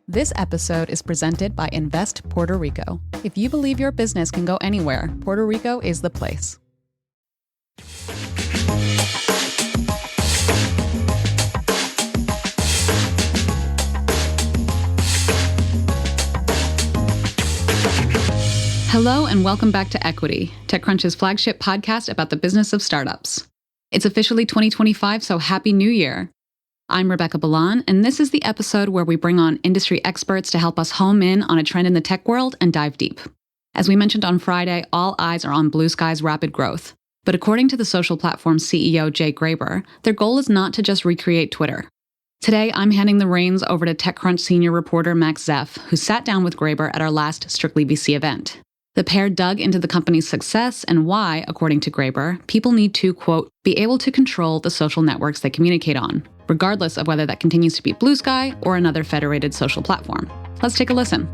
This episode is presented by Invest Puerto Rico. If you believe your business can go anywhere, Puerto Rico is the place. Hello and welcome back to Equity, TechCrunch's flagship podcast about the business of startups. It's officially 2025, so Happy New Year. I'm Rebecca Balan, and this is the episode where we bring on industry experts to help us home in on a trend in the tech world and dive deep. As we mentioned on Friday, all eyes are on Bluesky's rapid growth. But according to the social platform's CEO, Jay Graber, their goal is not to just recreate Twitter. Today, I'm handing the reins over to TechCrunch senior reporter Max Zeff, who sat down with Graber at our last Strictly VC event. The pair dug into the company's success and why, according to Graber, people need to, quote, be able to control the social networks they communicate on, regardless of whether that continues to be Bluesky or another federated social platform. Let's take a listen.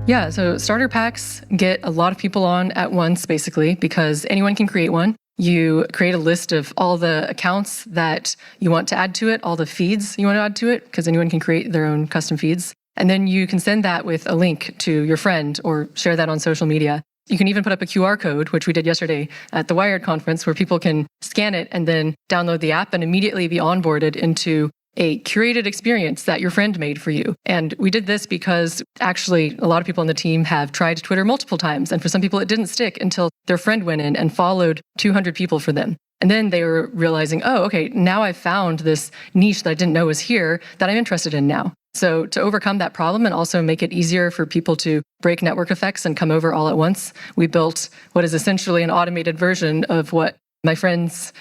Yeah, so starter packs get a lot of people on at once, basically, because anyone can create one. You create a list of all the accounts that you want to add to it, all the feeds you want to add to it, because anyone can create their own custom feeds. And then you can send that with a link to your friend or share that on social media. You can even put up a QR code, which we did yesterday at the Wired conference, where people can scan it and then download the app and immediately be onboarded into a curated experience that your friend made for you. And we did this because actually a lot of people on the team have tried Twitter multiple times. And for some people, it didn't stick until their friend went in and followed 200 people for them. And then they were realizing, oh, okay, now I've found this niche that I didn't know was here that I'm interested in now. So to overcome that problem and also make it easier for people to break network effects and come over all at once, we built what is essentially an automated version of what my friend's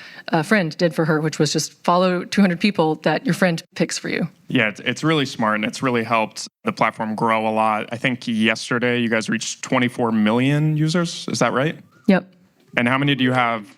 friend did for her, which was just follow 200 people that your friend picks for you. Yeah, it's really smart, and it's really helped the platform grow a lot. I think yesterday you guys reached 24 million users. Is that right? Yep. And how many do you have?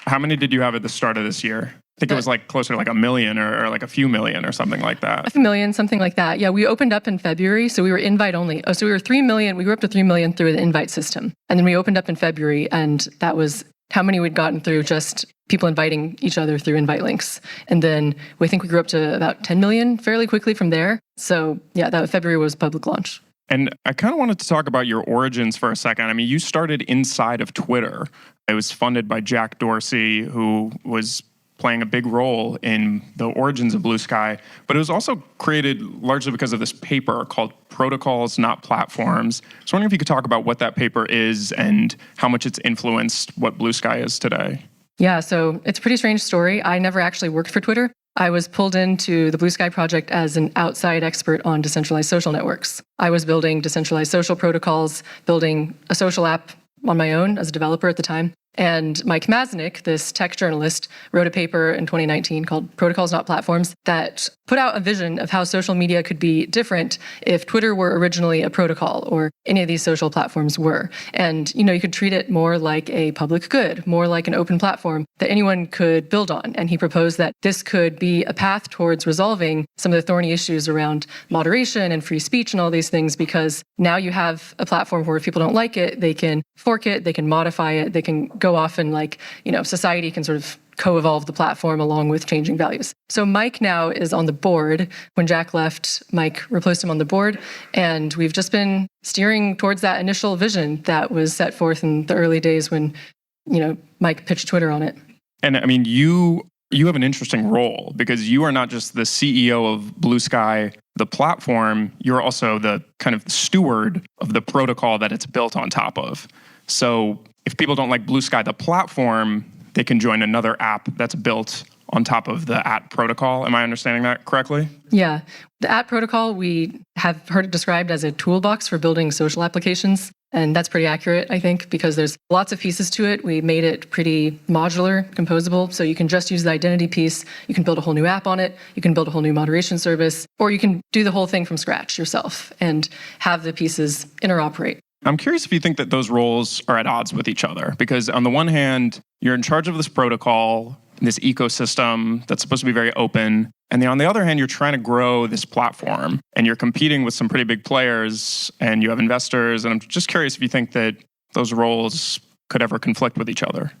How many did you have at the start of this year? I think it was like closer to like a million or like a few million or something like that. A few million, something like that. Yeah, we opened up in February, so we were invite only. Oh, so we were 3 million. We grew up to 3 million through the invite system. And then we opened up in February, and that was how many we'd gotten through just people inviting each other through invite links. And then we think we grew up to about 10 million fairly quickly from there. So yeah, that February was public launch. And I kind of wanted to talk about your origins for a second. I mean, you started inside of Twitter. It was funded by Jack Dorsey, who was playing a big role in the origins of Bluesky, but it was also created largely because of this paper called Protocols, Not Platforms. I was wondering if you could talk about what that paper is and how much it's influenced what Bluesky is today. Yeah, so it's a pretty strange story. I never actually worked for Twitter. I was pulled into the Bluesky project as an outside expert on decentralized social networks. I was building decentralized social protocols, building a social app on my own as a developer at the time. And Mike Masnick, this tech journalist, wrote a paper in 2019 called Protocols, Not Platforms that put out a vision of how social media could be different if Twitter were originally a protocol or any of these social platforms were. And, you could treat it more like a public good, more like an open platform that anyone could build on. And he proposed that this could be a path towards resolving some of the thorny issues around moderation and free speech and all these things, because now you have a platform where if people don't like it, they can fork it, they can modify it, they can go off and society can sort of co-evolve the platform along with changing values. So Mike now is on the board. When Jack left, Mike replaced him on the board. And we've just been steering towards that initial vision that was set forth in the early days when, Mike pitched Twitter on it. And I mean, you have an interesting role because you are not just the CEO of Bluesky, the platform, you're also the kind of steward of the protocol that it's built on top of. So if people don't like Bluesky, the platform, they can join another app that's built on top of the protocol. Am I understanding that correctly? Yeah. The protocol, we have heard it described as a toolbox for building social applications. And that's pretty accurate, I think, because there's lots of pieces to it. We made it pretty modular, composable, so you can just use the identity piece. You can build a whole new app on it. You can build a whole new moderation service, or you can do the whole thing from scratch yourself and have the pieces interoperate. I'm curious if you think that those roles are at odds with each other, because on the one hand, you're in charge of this protocol, this ecosystem that's supposed to be very open. And then on the other hand, you're trying to grow this platform and you're competing with some pretty big players and you have investors. And I'm just curious if you think that those roles could ever conflict with each other.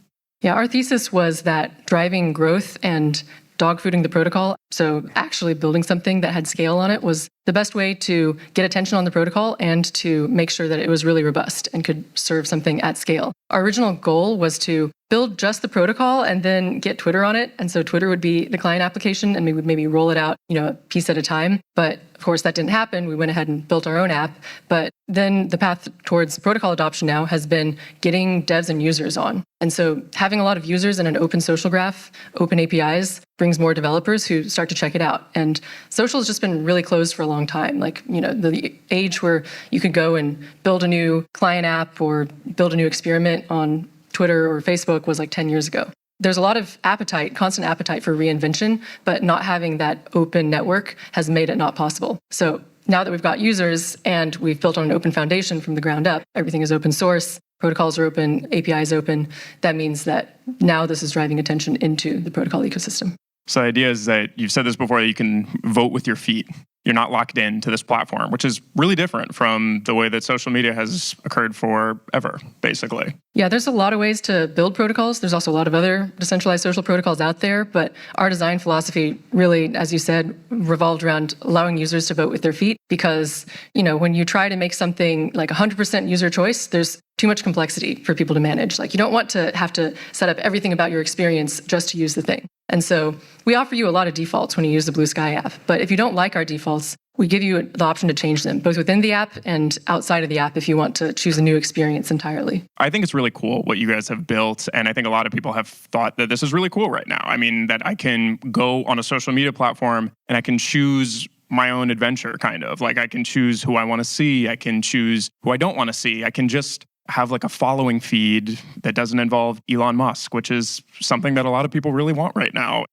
Yeah, our thesis was that driving growth and dogfooding the protocol. So actually building something that had scale on it was the best way to get attention on the protocol and to make sure that it was really robust and could serve something at scale. Our original goal was to build just the protocol and then get Twitter on it. And so Twitter would be the client application and we would maybe roll it out, a piece at a time. But of course, that didn't happen. We went ahead and built our own app. But then the path towards protocol adoption now has been getting devs and users on. And so having a lot of users in an open social graph, open APIs, brings more developers who start to check it out. And social has just been really closed for a long time. Like, the age where you could go and build a new client app or build a new experiment on Twitter or Facebook was like 10 years ago. There's a lot of constant appetite for reinvention, but not having that open network has made it not possible. So now that we've got users and we've built on an open foundation from the ground up, everything is open source, protocols are open, APIs open, that means that now this is driving attention into the protocol ecosystem. So the idea is that you've said this before, that you can vote with your feet. You're not locked into this platform, which is really different from the way that social media has occurred forever, basically. Yeah, there's a lot of ways to build protocols. There's also a lot of other decentralized social protocols out there, but our design philosophy really, as you said, revolved around allowing users to vote with their feet because, when you try to make something like 100% user choice, there's too much complexity for people to manage. Like, you don't want to have to set up everything about your experience just to use the thing. And so we offer you a lot of defaults when you use the Bluesky app. But if you don't like our defaults, we give you the option to change them, both within the app and outside of the app if you want to choose a new experience entirely. I think it's really cool what you guys have built. And I think a lot of people have thought that this is really cool right now. I mean, that I can go on a social media platform and I can choose my own adventure, kind of. Like, I can choose who I want to see. I can choose who I don't want to see. I can just have like a following feed that doesn't involve Elon Musk, which is something that a lot of people really want right now.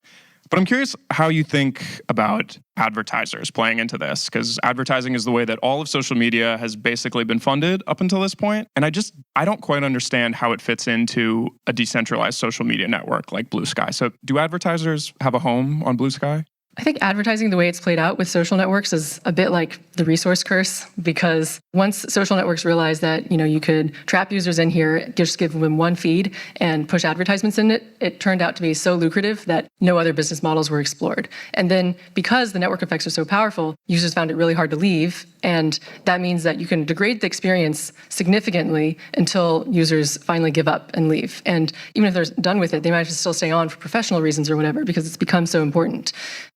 But I'm curious how you think about advertisers playing into this, because advertising is the way that all of social media has basically been funded up until this point. And I don't quite understand how it fits into a decentralized social media network like Bluesky. So do advertisers have a home on Bluesky? I think advertising, the way it's played out with social networks, is a bit like the resource curse, because once social networks realized that, you could trap users in here, just give them one feed and push advertisements in it, it turned out to be so lucrative that no other business models were explored. And then because the network effects are so powerful, users found it really hard to leave. And that means that you can degrade the experience significantly until users finally give up and leave. And even if they're done with it, they might still stay on for professional reasons or whatever, because it's become so important.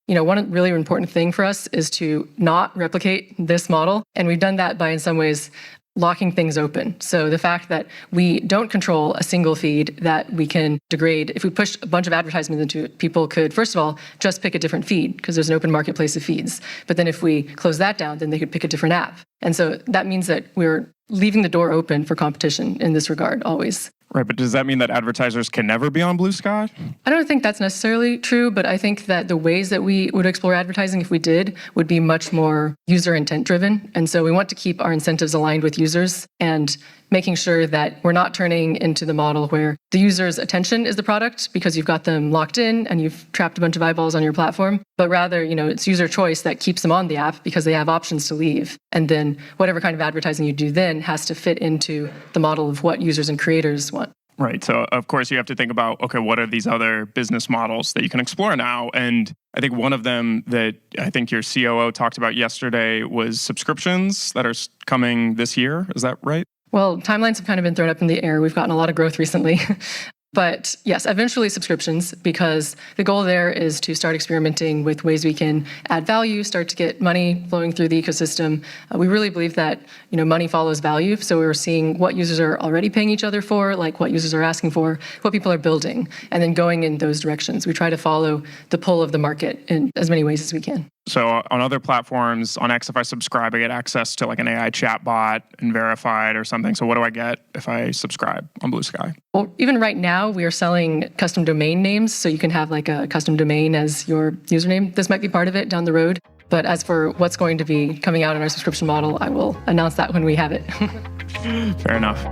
One really important thing for us is to not replicate this model. And we've done that by, in some ways, locking things open. So the fact that we don't control a single feed that we can degrade, if we push a bunch of advertisements into it, people could, first of all, just pick a different feed because there's an open marketplace of feeds. But then if we close that down, then they could pick a different app. And so that means that we're leaving the door open for competition in this regard, always. Right, but does that mean that advertisers can never be on Bluesky? I don't think that's necessarily true, but I think that the ways that we would explore advertising, if we did, would be much more user intent driven. And so we want to keep our incentives aligned with users and making sure that we're not turning into the model where the user's attention is the product because you've got them locked in and you've trapped a bunch of eyeballs on your platform, but rather, it's user choice that keeps them on the app because they have options to leave. And then whatever kind of advertising you do then has to fit into the model of what users and creators want. Right. So, of course, you have to think about, okay, what are these other business models that you can explore now? And I think one of them that I think your COO talked about yesterday was subscriptions that are coming this year. Is that right? Well, timelines have kind of been thrown up in the air. We've gotten a lot of growth recently. But yes, eventually subscriptions, because the goal there is to start experimenting with ways we can add value, start to get money flowing through the ecosystem. We really believe that money follows value. So we're seeing what users are already paying each other for, like what users are asking for, what people are building, and then going in those directions. We try to follow the pull of the market in as many ways as we can. So on other platforms, on X, if I subscribe, I get access to like an AI chatbot and verified or something. So what do I get if I subscribe on Bluesky? Well, even right now, we are selling custom domain names. So you can have like a custom domain as your username. This might be part of it down the road. But as for what's going to be coming out in our subscription model, I will announce that when we have it. Fair enough.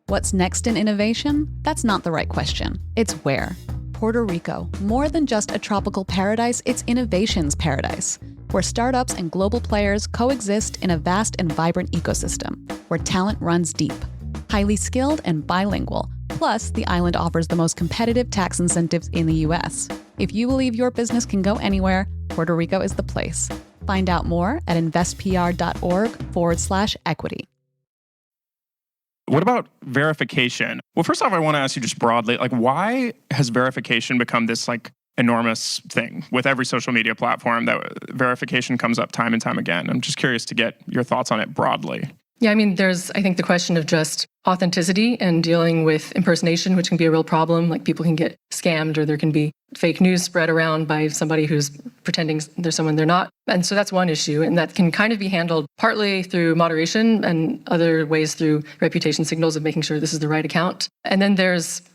What's next in innovation? That's not the right question. It's where. Puerto Rico, more than just a tropical paradise, it's innovation's paradise, where startups and global players coexist in a vast and vibrant ecosystem, where talent runs deep. highly skilled and bilingual. Plus, the island offers the most competitive tax incentives in the U.S. If you believe your business can go anywhere, Puerto Rico is the place. Find out more at investpr.org/equity. What about verification? Well, first off, I want to ask you just broadly, why has verification become this enormous thing with every social media platform that verification comes up time and time again? I'm just curious to get your thoughts on it broadly. Yeah, there's, I think, the question of just authenticity and dealing with impersonation, which can be a real problem. People can get scammed, or there can be fake news spread around by somebody who's pretending they're someone they're not. And so that's one issue, and that can kind of be handled partly through moderation and other ways through reputation signals of making sure this is the right account. And then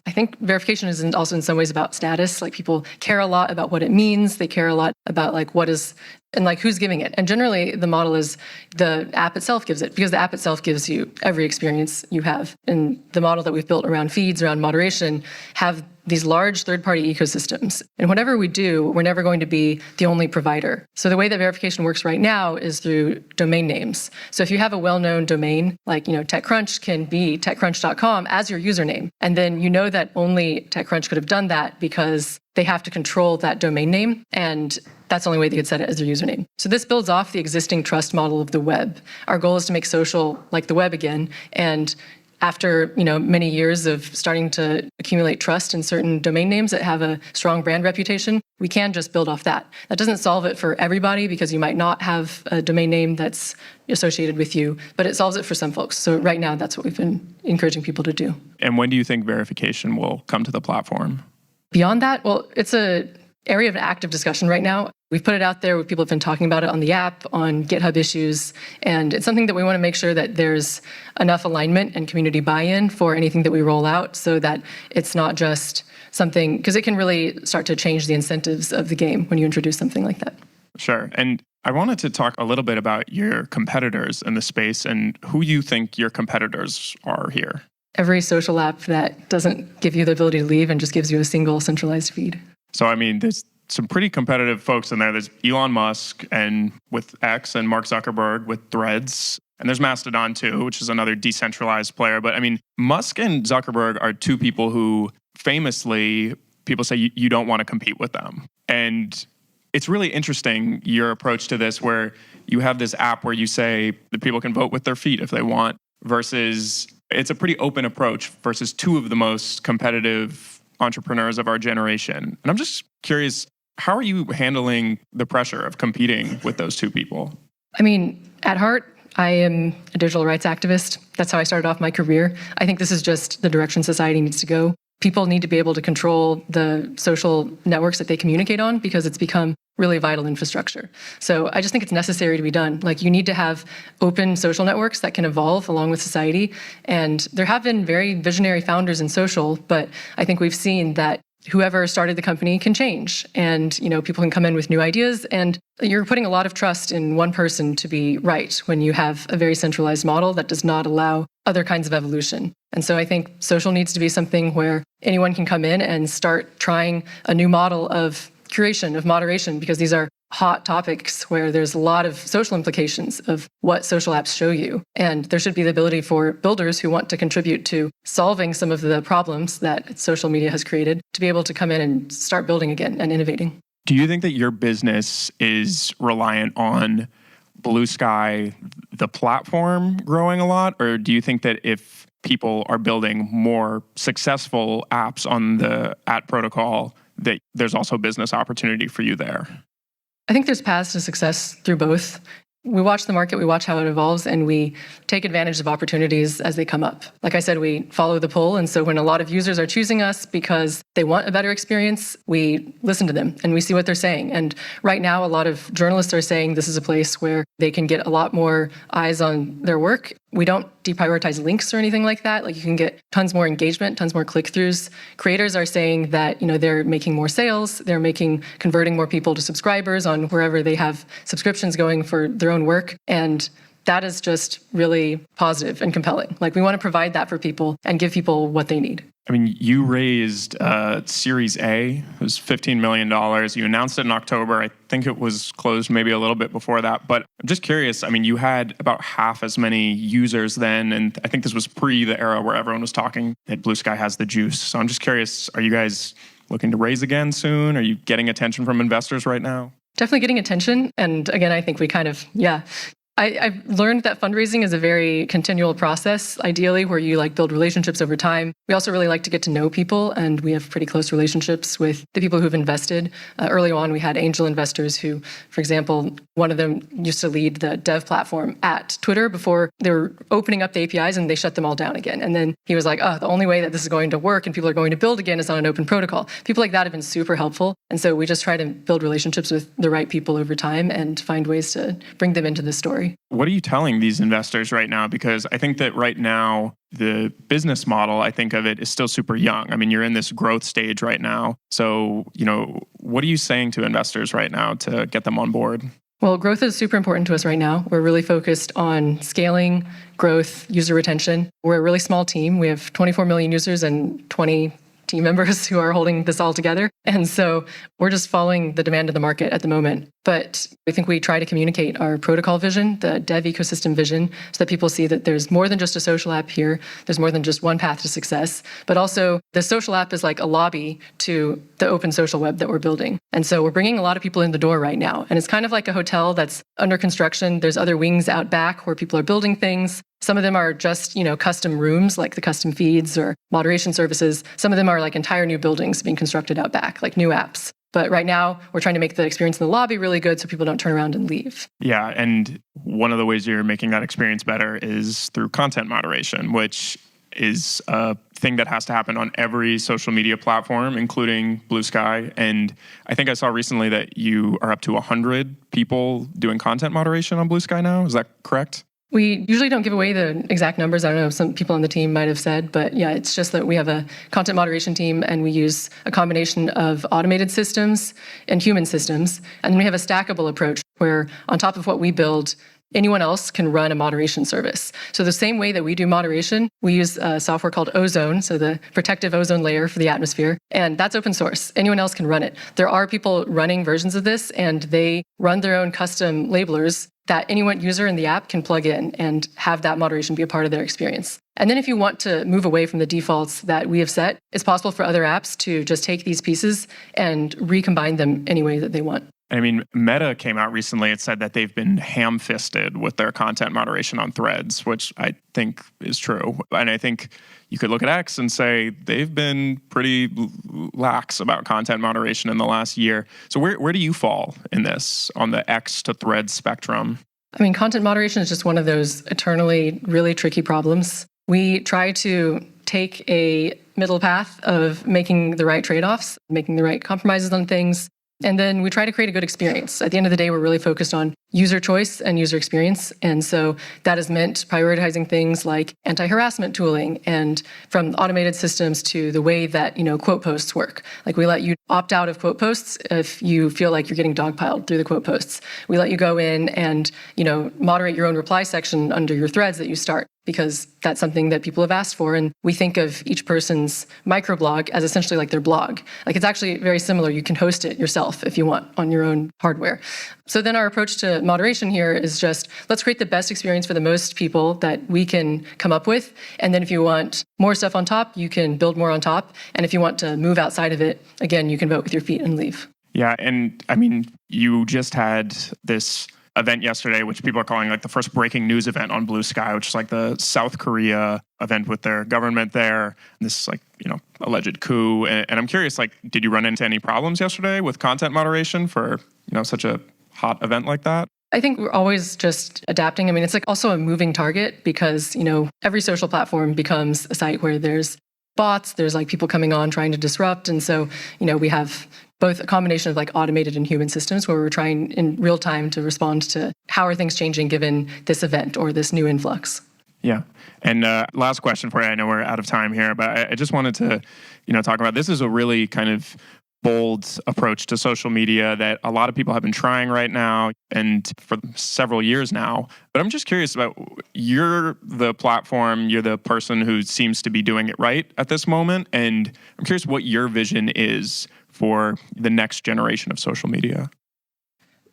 I think verification is also in some ways about status. People care a lot about what it means. They care a lot about what is, and who's giving it. And generally the model is the app itself gives it, because the app itself gives you every experience you have. And the model that we've built around feeds, around moderation, have these large third-party ecosystems. And whatever we do, we're never going to be the only provider. So the way that verification works right now is through domain names. So if you have a well-known domain, TechCrunch can be techcrunch.com as your username. And then you know that only TechCrunch could have done that because they have to control that domain name. And that's the only way they could set it as their username. So this builds off the existing trust model of the web. Our goal is to make social like the web again. And after many years of starting to accumulate trust in certain domain names that have a strong brand reputation, we can just build off that. That doesn't solve it for everybody, because you might not have a domain name that's associated with you, but it solves it for some folks. So right now, that's what we've been encouraging people to do. And when do you think verification will come to the platform? Beyond that, well, it's an area of active discussion right now. We've put it out there. People have been talking about it on the app, on GitHub issues, and it's something that we want to make sure that there's enough alignment and community buy-in for anything that we roll out, so that it's not just something, because it can really start to change the incentives of the game when you introduce something like that. Sure. And I wanted to talk a little bit about your competitors in the space and who you think your competitors are here. Every social app that doesn't give you the ability to leave and just gives you a single centralized feed. So, there's some pretty competitive folks in there. There's Elon Musk and with X, and Mark Zuckerberg with Threads. And there's Mastodon too, which is another decentralized player. But Musk and Zuckerberg are two people who famously, people say you don't want to compete with them. And it's really interesting, your approach to this, where you have this app where you say that people can vote with their feet if they want, versus it's a pretty open approach versus two of the most competitive entrepreneurs of our generation. And I'm just curious, how are you handling the pressure of competing with those two people? At heart, I am a digital rights activist. That's how I started off my career. I think this is just the direction society needs to go. People need to be able to control the social networks that they communicate on, because it's become really vital infrastructure. So I just think it's necessary to be done. You need to have open social networks that can evolve along with society. And there have been very visionary founders in social, but I think we've seen that whoever started the company can change, and people can come in with new ideas, and you're putting a lot of trust in one person to be right when you have a very centralized model that does not allow other kinds of evolution. And so I think social needs to be something where anyone can come in and start trying a new model of curation, of moderation, because these are hot topics where there's a lot of social implications of what social apps show you. And there should be the ability for builders who want to contribute to solving some of the problems that social media has created to be able to come in and start building again and innovating. Do you think that your business is reliant on Bluesky, the platform, growing a lot? Or do you think that if people are building more successful apps on the @ protocol, that there's also business opportunity for you there? I think there's paths to success through both. We watch the market, we watch how it evolves, and we take advantage of opportunities as they come up. Like I said, we follow the pull, and so when a lot of users are choosing us because they want a better experience, we listen to them and we see what they're saying. And right now, a lot of journalists are saying this is a place where they can get a lot more eyes on their work. We don't deprioritize links or anything like that. You can get tons more engagement, tons more click-throughs. Creators are saying that, they're making more sales, they're converting more people to subscribers on wherever they have subscriptions going for their own work. And that is just really positive and compelling. Like, we want to provide that for people and give people what they need. I mean, you raised Series A. It was $15 million. You announced it in October. I think it was closed maybe a little bit before that. But I'm just curious. I mean, you had about half as many users then. And I think this was pre the era where everyone was talking that Bluesky has the juice. So I'm just curious, are you guys looking to raise again soon? Are you getting attention from investors right now? Definitely getting attention. And again, I think we kind of, I've learned that fundraising is a very continual process, ideally, where you build relationships over time. We also really like to get to know people, and we have pretty close relationships with the people who've invested. Early on, we had angel investors who, for example, one of them used to lead the dev platform at Twitter before they were opening up the APIs, and they shut them all down again. And then he was like, the only way that this is going to work and people are going to build again is on an open protocol. People like that have been super helpful. And so we just try to build relationships with the right people over time and find ways to bring them into the story. What are you telling these investors right now? Because I think that right now, the business model, I think of it, is still super young. I mean, you're in this growth stage right now. So, what are you saying to investors right now to get them on board? Well, growth is super important to us right now. We're really focused on scaling, growth, user retention. We're a really small team. We have 24 million users and 20 team members who are holding this all together. And so we're just following the demand of the market at the moment. But I think we try to communicate our protocol vision, the dev ecosystem vision, so that people see that there's more than just a social app here. There's more than just one path to success. But also, the social app is like a lobby to the open social web that we're building. And so we're bringing a lot of people in the door right now. And it's kind of like a hotel that's under construction. There's other wings out back where people are building things. Some of them are just, custom rooms, like the custom feeds or moderation services. Some of them are like entire new buildings being constructed out back, like new apps. But right now, we're trying to make the experience in the lobby really good so people don't turn around and leave. Yeah, and one of the ways you're making that experience better is through content moderation, which is a thing that has to happen on every social media platform, including Bluesky. And I think I saw recently that you are up to 100 people doing content moderation on Bluesky now. Is that correct? We usually don't give away the exact numbers. I don't know, some people on the team might have said, but yeah, it's just that we have a content moderation team and we use a combination of automated systems and human systems. And then we have a stackable approach where on top of what we build, anyone else can run a moderation service. So the same way that we do moderation, we use a software called Ozone, so the protective ozone layer for the atmosphere, and that's open source. Anyone else can run it. There are people running versions of this, and they run their own custom labelers that any user in the app can plug in and have that moderation be a part of their experience. And then if you want to move away from the defaults that we have set, it's possible for other apps to just take these pieces and recombine them any way that they want. I mean, Meta came out recently. It said that they've been ham-fisted with their content moderation on Threads, which I think is true. And I think you could look at X and say they've been pretty lax about content moderation in the last year. So where do you fall in this on the X to Threads spectrum? I mean, content moderation is just one of those eternally really tricky problems. We try to take a middle path of making the right trade-offs, making the right compromises on things. And then we try to create a good experience. At the end of the day, we're really focused on user choice and user experience. And so that has meant prioritizing things like anti-harassment tooling and from automated systems to the way that, quote posts work. Like we let you opt out of quote posts if you feel like you're getting dogpiled through the quote posts. We let you go in and, moderate your own reply section under your threads that you start, because that's something that people have asked for. And we think of each person's microblog as essentially like their blog. Like it's actually very similar. You can host it yourself if you want on your own hardware. So then our approach to moderation here is just, let's create the best experience for the most people that we can come up with. And then if you want more stuff on top, you can build more on top. And if you want to move outside of it, again, you can vote with your feet and leave. Yeah, and I mean, you just had this event yesterday, which people are calling like the first breaking news event on Bluesky, which is like the South Korea event with their government there. And this alleged coup. And I'm curious, did you run into any problems yesterday with content moderation for, such a hot event like that? I think we're always just adapting. I mean, it's also a moving target because, every social platform becomes a site where there's bots, there's people coming on trying to disrupt. And so, we have both a combination of automated and human systems where we're trying in real time to respond to how are things changing given this event or this new influx. Yeah. And last question for you. I know we're out of time here, but I just wanted to, talk about this is a really kind of bold approach to social media that a lot of people have been trying right now and for several years now. But I'm just curious about, you're the platform, you're the person who seems to be doing it right at this moment. And I'm curious what your vision is for the next generation of social media.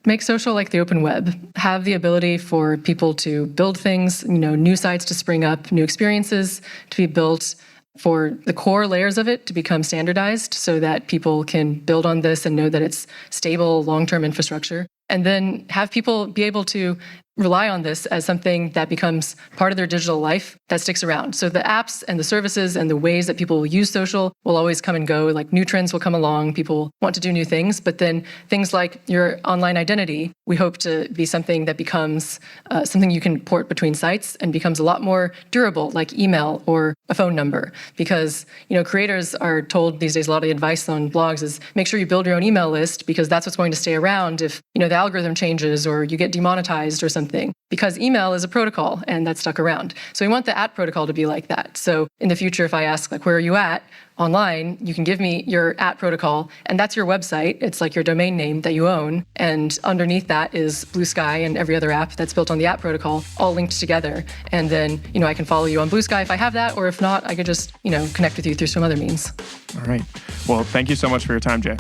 Make social like the open web. Have the ability for people to build things, new sites to spring up, new experiences to be built, for the core layers of it to become standardized so that people can build on this and know that it's stable, long-term infrastructure. And then have people be able to rely on this as something that becomes part of their digital life that sticks around. So the apps and the services and the ways that people will use social will always come and go. Like new trends will come along, people want to do new things, but then things like your online identity, we hope to be something that becomes something you can port between sites and becomes a lot more durable, like email or a phone number. Because creators are told these days, a lot of the advice on blogs is make sure you build your own email list, because that's what's going to stay around if the algorithm changes or you get demonetized or something. Because email is a protocol and that's stuck around. So we want the @ protocol to be like that. So in the future, if I ask, where are you at online, you can give me your @ protocol, and that's your website. It's like your domain name that you own. And underneath that is Bluesky and every other app that's built on the @ protocol, all linked together. And then, I can follow you on Bluesky if I have that, or if not, I could just, connect with you through some other means. All right. Well, thank you so much for your time, Jay.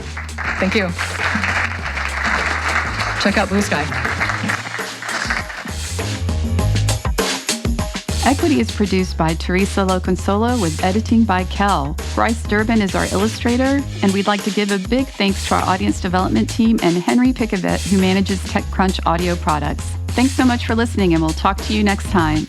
Thank you. Check out Bluesky. Equity is produced by Theresa Loconsolo with editing by Kell. Bryce Durbin is our illustrator, and we'd like to give a big thanks to our audience development team and Henry Pickavet, who manages TechCrunch audio products. Thanks so much for listening, and we'll talk to you next time.